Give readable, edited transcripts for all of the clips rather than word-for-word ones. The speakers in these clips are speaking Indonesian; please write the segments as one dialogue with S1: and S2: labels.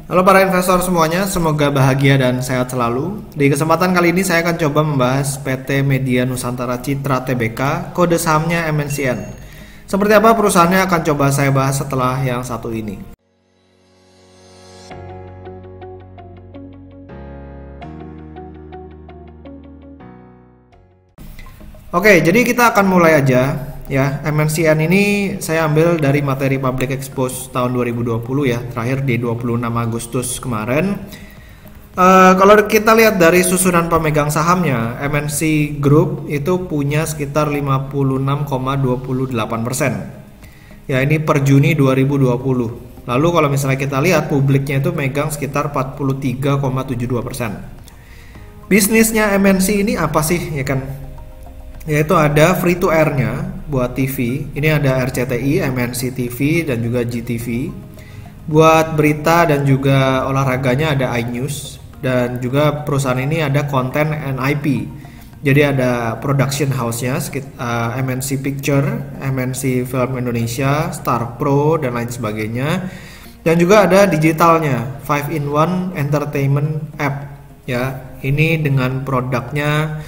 S1: Halo para investor semuanya, semoga bahagia dan sehat selalu. Di kesempatan kali ini saya akan coba membahas PT Media Nusantara Citra Tbk, kode sahamnya MNCN. Seperti apa perusahaannya akan coba saya bahas setelah yang satu ini. Oke, jadi kita akan mulai aja ya. MNCN ini saya ambil dari materi Public Expose tahun 2020 ya, terakhir di 26 Agustus kemarin. Kalau kita lihat dari susunan pemegang sahamnya, MNC Group itu punya sekitar 56,28%. Ya, ini per Juni 2020. Lalu kalau misalnya kita lihat publiknya itu megang sekitar 43,72%. Bisnisnya MNC ini apa sih ya kan? Yaitu ada free to air-nya buat TV. Ini ada RCTI, MNC TV dan juga GTV. Buat berita dan juga olahraganya ada iNews, dan juga perusahaan ini ada konten and IP. Jadi ada production house-nya MNC Picture, MNC Film Indonesia, Star Pro dan lain sebagainya. Dan juga ada digitalnya, 5-in-1 Entertainment App ya. Ini dengan produknya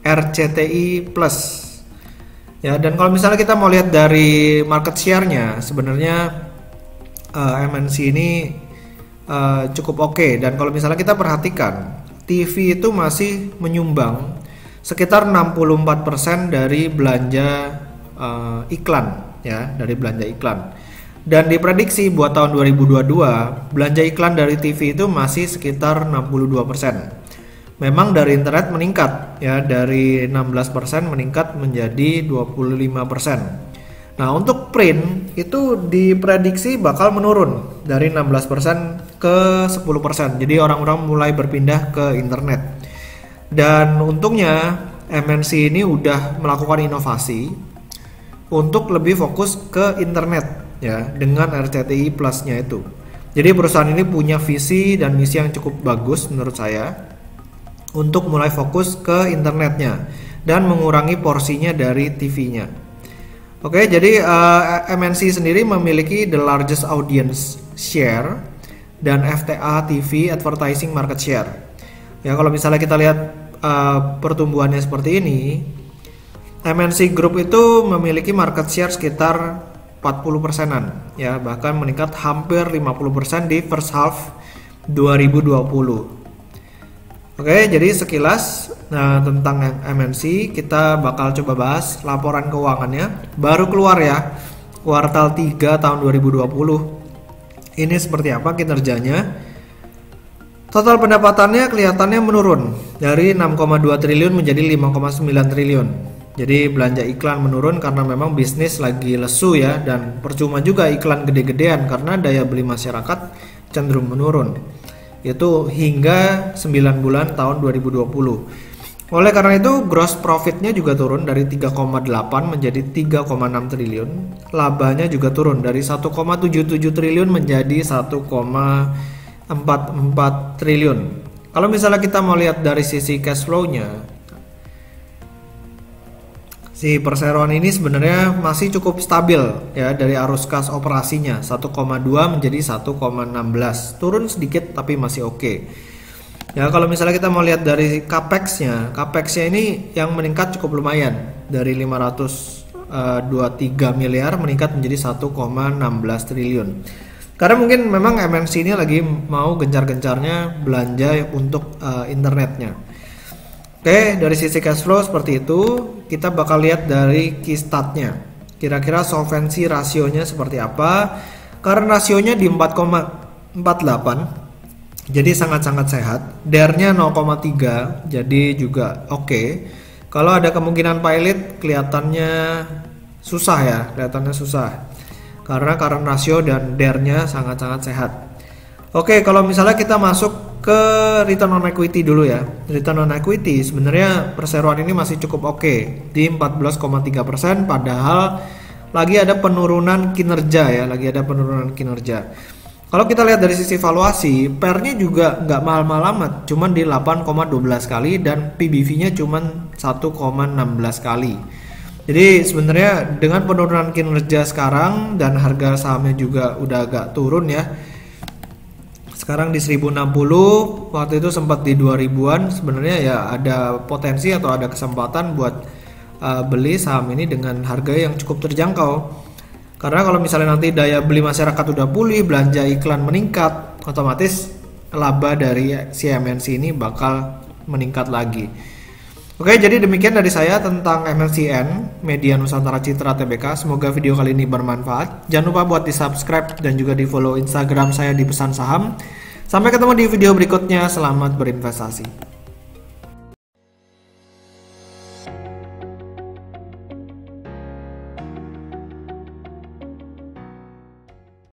S1: RCTI Plus ya. Dan kalau misalnya kita mau lihat dari market share-nya, sebenarnya MNC ini cukup oke. Dan kalau misalnya kita perhatikan, TV itu masih menyumbang sekitar 64% dari belanja iklan ya, dari belanja iklan. Dan diprediksi buat tahun 2022 belanja iklan dari TV itu masih sekitar 62%. Memang dari internet meningkat ya, dari 16% meningkat menjadi 25%. Nah, untuk print itu diprediksi bakal menurun dari 16% ke 10%. Jadi orang-orang mulai berpindah ke internet. Dan untungnya MNC ini udah melakukan inovasi untuk lebih fokus ke internet ya, dengan RCTI Plus-nya itu. Jadi perusahaan ini punya visi dan misi yang cukup bagus menurut saya, untuk mulai fokus ke internetnya dan mengurangi porsinya dari TV-nya. Oke, jadi MNC sendiri memiliki the largest audience share dan FTA TV advertising market share. Ya, kalau misalnya kita lihat pertumbuhannya seperti ini, MNC Group itu memiliki market share sekitar 40%-an ya, bahkan meningkat hampir 50% di first half 2020. Oke, jadi sekilas tentang MNC kita bakal coba bahas laporan keuangannya. Baru keluar ya, kuartal 3 tahun 2020. Ini seperti apa kinerjanya? Total pendapatannya kelihatannya menurun dari 6,2 triliun menjadi 5,9 triliun. Jadi belanja iklan menurun karena memang bisnis lagi lesu ya, dan percuma juga iklan gede-gedean karena daya beli masyarakat cenderung menurun. Itu hingga 9 bulan tahun 2020. Oleh karena itu gross profitnya juga turun dari 3,8 menjadi 3,6 triliun. Labanya juga turun dari 1,77 triliun menjadi 1,44 triliun. Kalau misalnya kita mau lihat dari sisi cash flow-nya, si perseroan ini sebenarnya masih cukup stabil ya, dari arus kas operasinya 1,2 menjadi 1,16. Turun sedikit tapi masih oke. Ya, kalau misalnya kita mau lihat dari CapEx-nya ini yang meningkat cukup lumayan, dari 523 miliar meningkat menjadi 1,16 triliun. Karena mungkin memang MNC ini lagi mau gencar-gencarnya belanja untuk internetnya. Oke, dari sisi cash flow seperti itu. Kita bakal lihat dari key stat-nya. Kira-kira solvency rasionya seperti apa? Karena rasionya di 4,48, jadi sangat-sangat sehat. DER-nya 0,3, jadi juga oke. Kalau ada kemungkinan pilot, kelihatannya susah. Karena current rasio dan DER-nya sangat-sangat sehat. Oke, kalau misalnya kita masuk ke return on equity dulu ya. Return on equity sebenarnya perseroan ini masih cukup oke di 14,3%, padahal lagi ada penurunan kinerja ya, Kalau kita lihat dari sisi valuasi, PER-nya juga nggak mahal-mahal amat, cuman di 8,12 kali dan PBV-nya cuman 1,16 kali. Jadi sebenarnya dengan penurunan kinerja sekarang dan harga sahamnya juga udah agak turun ya, Sekarang di 1060, waktu itu sempat di 2000-an. Sebenarnya ya ada potensi atau ada kesempatan buat beli saham ini dengan harga yang cukup terjangkau. Karena kalau misalnya nanti daya beli masyarakat udah pulih, belanja iklan meningkat, otomatis laba dari si MNC ini bakal meningkat lagi. Oke, jadi demikian dari saya tentang MNCN, Media Nusantara Citra Tbk. Semoga video kali ini bermanfaat. Jangan lupa buat di subscribe dan juga di follow Instagram saya di Pesan Saham. Sampai ketemu di video berikutnya. Selamat berinvestasi.